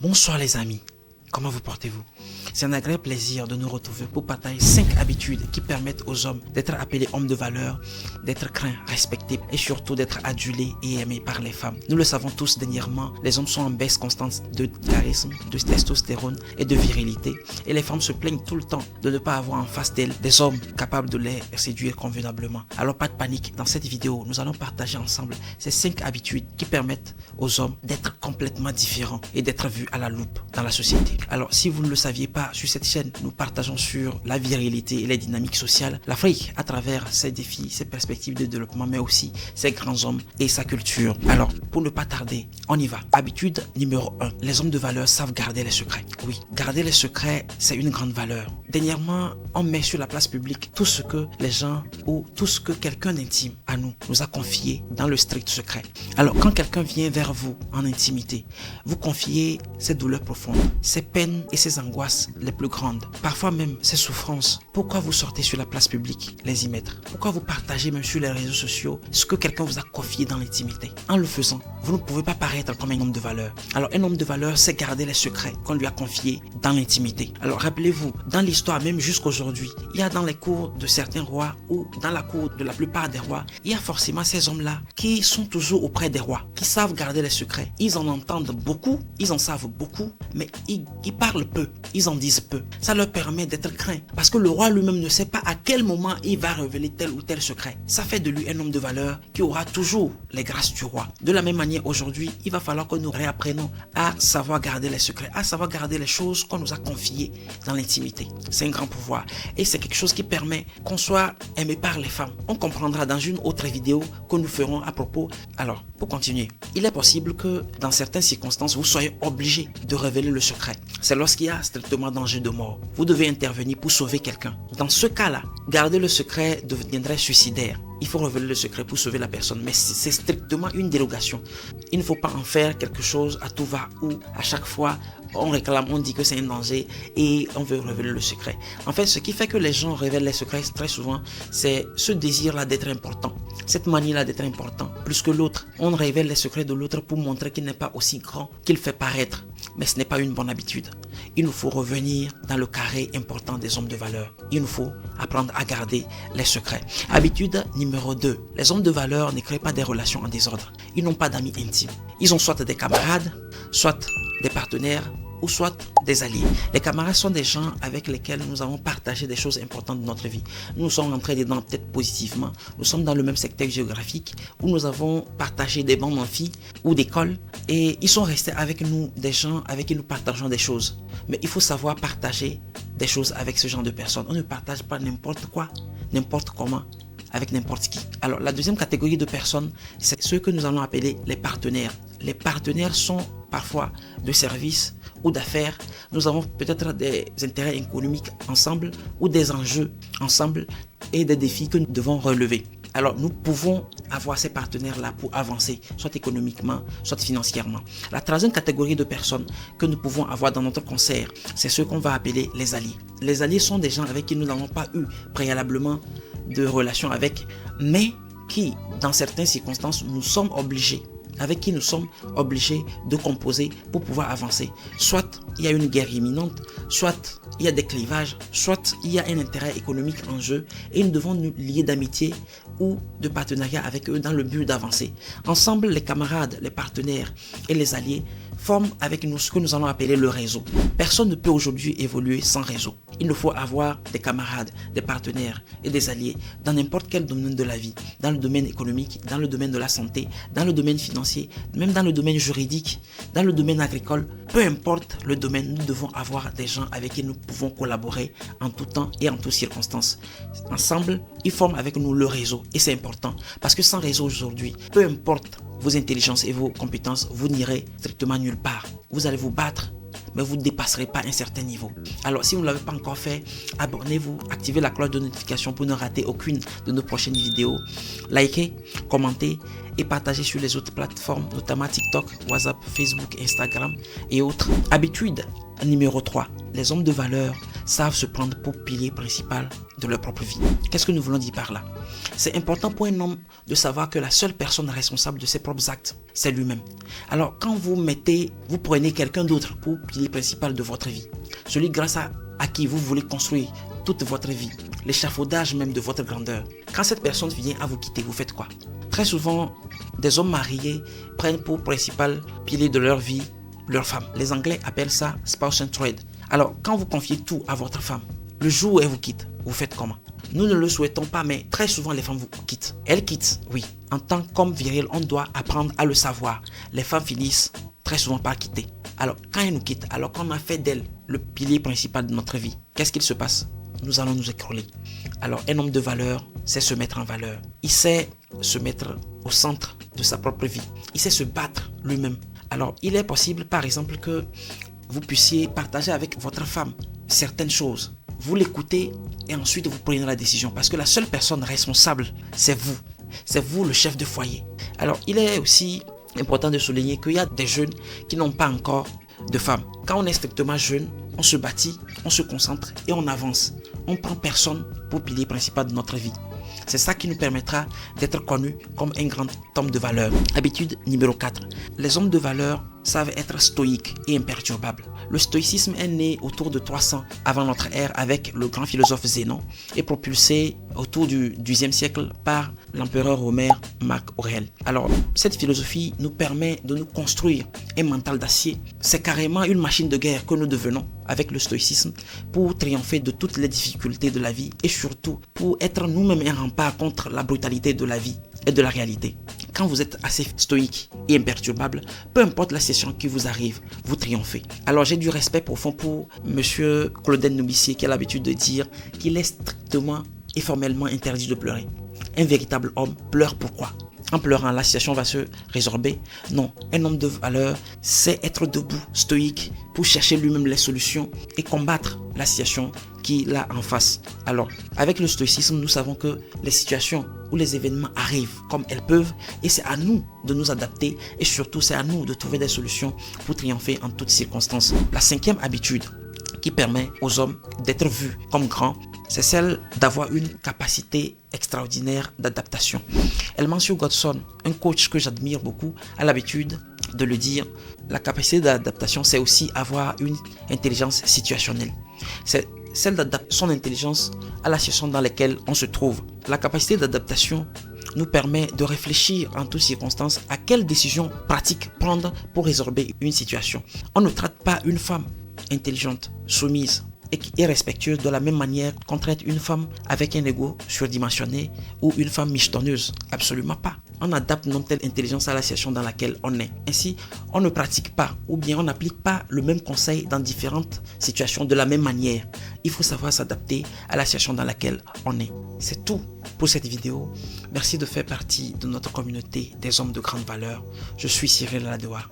Bonsoir les amis, comment vous portez-vous? C'est un agréable plaisir de nous retrouver pour partager 5 habitudes qui permettent aux hommes d'être appelés hommes de valeur, d'être craints, respectés et surtout d'être adulés et aimés par les femmes. Nous le savons tous dernièrement, les hommes sont en baisse constante de charisme, de testostérone et de virilité et les femmes se plaignent tout le temps de ne pas avoir en face d'elles des hommes capables de les séduire convenablement. Alors pas de panique, dans cette vidéo, nous allons partager ensemble ces 5 habitudes qui permettent aux hommes d'être complètement différents et d'être vus à la loupe dans la société. Alors si vous ne le saviez pas, sur cette chaîne, nous partageons sur la virilité et les dynamiques sociales, l'Afrique à travers ses défis, ses perspectives de développement, mais aussi ses grands hommes et sa culture. Alors, pour ne pas tarder, on y va. Habitude numéro 1. Les hommes de valeur savent garder les secrets. Oui, garder les secrets, c'est une grande valeur. Dernièrement, on met sur la place publique tout ce que les gens ou tout ce que quelqu'un d'intime à nous a confié dans le strict secret. Alors, quand quelqu'un vient vers vous en intimité, vous confiez ses douleurs profondes, ses peines et ses angoisses les plus grandes, parfois même ses souffrances. Pourquoi vous sortez sur la place publique les y mettre? Pourquoi vous partagez même sur les réseaux sociaux ce que quelqu'un vous a confié dans l'intimité? En le faisant, vous ne pouvez pas paraître comme un homme de valeur. Alors un homme de valeur, c'est garder les secrets qu'on lui a confiés dans l'intimité. Alors rappelez-vous, dans l'histoire même jusqu'aujourd'hui, il y a dans les cours de certains rois ou dans la cour de la plupart des rois, il y a forcément ces hommes-là qui sont toujours auprès des rois, qui savent garder les secrets. Ils en entendent beaucoup, ils en savent beaucoup, mais ils parlent peu, ils en disent peu. Ça leur permet d'être craints parce que le roi lui-même ne sait pas à quel moment il va révéler tel ou tel secret. Ça fait de lui un homme de valeur qui aura toujours les grâces du roi. De la même manière, aujourd'hui, il va falloir que nous réapprenons à savoir garder les secrets, à savoir garder les choses qu'on nous a confiées dans l'intimité. C'est un grand pouvoir et c'est quelque chose qui permet qu'on soit aimé par les femmes. On comprendra dans une autre vidéo que nous ferons à propos. Alors, pour continuer, il est possible que dans certaines circonstances, vous soyez obligé de révéler le secret. C'est lorsqu'il y a strictement danger de mort. Vous devez intervenir pour sauver quelqu'un. Dans ce cas-là, garder le secret deviendrait suicidaire. Il faut révéler le secret pour sauver la personne, mais c'est strictement une dérogation. Il ne faut pas en faire quelque chose à tout va ou à chaque fois on réclame, on dit que c'est un danger et on veut révéler le secret. En fait, ce qui fait que les gens révèlent les secrets très souvent, c'est ce désir-là d'être important, cette manie-là d'être important plus que l'autre. On révèle les secrets de l'autre pour montrer qu'il n'est pas aussi grand qu'il fait paraître, mais ce n'est pas une bonne habitude. Il nous faut revenir dans le carré important des hommes de valeur. Il nous faut apprendre à garder les secrets. Habitude numéro 2. Les hommes de valeur ne créent pas des relations en désordre. Ils n'ont pas d'amis intimes. Ils ont soit des camarades, soit des partenaires, ou soit des alliés. Les camarades sont des gens avec lesquels nous avons partagé des choses importantes de notre vie. Nous sommes rentrés dedans peut-être positivement. Nous sommes dans le même secteur géographique où nous avons partagé des bancs d'amphi ou d'école et ils sont restés avec nous des gens avec qui nous partageons des choses. Mais il faut savoir partager des choses avec ce genre de personnes. On ne partage pas n'importe quoi, n'importe comment, avec n'importe qui. Alors la deuxième catégorie de personnes, c'est ceux que nous allons appeler les partenaires. Les partenaires sont parfois de services ou d'affaires. Nous avons peut-être des intérêts économiques ensemble ou des enjeux ensemble et des défis que nous devons relever. Alors nous pouvons avoir ces partenaires-là pour avancer, soit économiquement, soit financièrement. La troisième catégorie de personnes que nous pouvons avoir dans notre concert, c'est ceux qu'on va appeler les alliés. Les alliés sont des gens avec qui nous n'avons pas eu préalablement de relation avec, mais qui, dans certaines circonstances, nous sommes obligés avec qui nous sommes obligés de composer pour pouvoir avancer. Soit il y a une guerre imminente, soit il y a des clivages, soit il y a un intérêt économique en jeu et nous devons nous lier d'amitié ou de partenariat avec eux dans le but d'avancer. Ensemble, les camarades, les partenaires et les alliés forment avec nous ce que nous allons appeler le réseau. Personne ne peut aujourd'hui évoluer sans réseau. Il nous faut avoir des camarades, des partenaires et des alliés dans n'importe quel domaine de la vie, dans le domaine économique, dans le domaine de la santé, dans le domaine financier, même dans le domaine juridique, dans le domaine agricole. Peu importe le domaine, nous devons avoir des gens avec qui nous pouvons collaborer en tout temps et en toutes circonstances. Ensemble, ils forment avec nous le réseau et c'est important parce que sans réseau aujourd'hui, peu importe vos intelligences et vos compétences, vous n'irez strictement nulle part. Vous allez vous battre, mais vous ne dépasserez pas un certain niveau. Alors, si vous ne l'avez pas encore fait, abonnez-vous, activez la cloche de notification pour ne rater aucune de nos prochaines vidéos. Likez, commentez et partagez sur les autres plateformes, notamment TikTok, WhatsApp, Facebook, Instagram et autres. Habitude numéro 3. Les hommes de valeur savent se prendre pour pilier principal de leur propre vie. Qu'est-ce que nous voulons dire par là? C'est important pour un homme de savoir que la seule personne responsable de ses propres actes, c'est lui-même. Alors quand vous prenez quelqu'un d'autre pour pilier principal de votre vie, celui grâce à qui vous voulez construire toute votre vie, l'échafaudage même de votre grandeur. Quand cette personne vient à vous quitter, vous faites quoi? Très souvent, des hommes mariés prennent pour principal pilier de leur vie leur femme. Les Anglais appellent ça spouse and trade. Alors, quand vous confiez tout à votre femme, le jour où elle vous quitte, vous faites comment? Nous ne le souhaitons pas, mais très souvent les femmes vous quittent. Elles quittent, oui. En tant qu'homme viril, on doit apprendre à le savoir. Les femmes finissent très souvent par quitter. Alors, quand elles nous quittent, alors qu'on a fait d'elles le pilier principal de notre vie, qu'est-ce qu'il se passe? Nous allons nous écrouler. Alors, un homme de valeur sait se mettre en valeur. Il sait se mettre au centre de sa propre vie. Il sait se battre lui-même. Alors, il est possible, par exemple, que vous puissiez partager avec votre femme certaines choses. Vous l'écoutez et ensuite vous prenez la décision. Parce que la seule personne responsable, c'est vous. C'est vous le chef de foyer. Alors, il est aussi important de souligner qu'il y a des jeunes qui n'ont pas encore de femmes. Quand on est strictement jeune, on se bâtit, on se concentre et on avance. On ne prend personne pour pilier principal de notre vie. C'est ça qui nous permettra d'être connus comme un grand homme de valeur. Habitude numéro 4. Les hommes de valeur savent être stoïques et imperturbables. Le stoïcisme est né autour de 300 avant notre ère avec le grand philosophe Zénon et propulsé autour du XIe siècle par l'empereur romain Marc Aurèle. Alors, cette philosophie nous permet de nous construire un mental d'acier. C'est carrément une machine de guerre que nous devenons avec le stoïcisme pour triompher de toutes les difficultés de la vie et surtout pour être nous-mêmes un rempart contre la brutalité de la vie et de la réalité. Quand vous êtes assez stoïque et imperturbable, peu importe la situation qui vous arrive, vous triomphez. Alors j'ai du respect profond pour monsieur Claudel Noubissier qui a l'habitude de dire qu'il est strictement et formellement interdit de pleurer. Un véritable homme pleure pourquoi? En pleurant, la situation va se résorber? Non, un homme de valeur sait être debout, stoïque, pour chercher lui-même les solutions et combattre la situation qu'il a en face. Alors, avec le stoïcisme, nous savons que les situations où les événements arrivent comme elles peuvent et c'est à nous de nous adapter et surtout c'est à nous de trouver des solutions pour triompher en toutes circonstances. La 5e habitude qui permet aux hommes d'être vus comme grands, c'est celle d'avoir une capacité extraordinaire d'adaptation. Elmancio Godson, un coach que j'admire beaucoup, a l'habitude de le dire. La capacité d'adaptation, c'est aussi avoir une intelligence situationnelle. C'est celle d'adapter son intelligence à la situation dans laquelle on se trouve. La capacité d'adaptation nous permet de réfléchir en toutes circonstances à quelles décisions pratiques prendre pour résorber une situation. On ne traite pas une femme intelligente, soumise et qui est respectueuse de la même manière qu'on traite une femme avec un ego surdimensionné ou une femme michetonneuse. Absolument pas. On adapte notre intelligence à la situation dans laquelle on est. Ainsi, on ne pratique pas ou bien on n'applique pas le même conseil dans différentes situations de la même manière. Il faut savoir s'adapter à la situation dans laquelle on est. C'est tout pour cette vidéo. Merci de faire partie de notre communauté des hommes de grande valeur. Je suis Cyril Ladewa.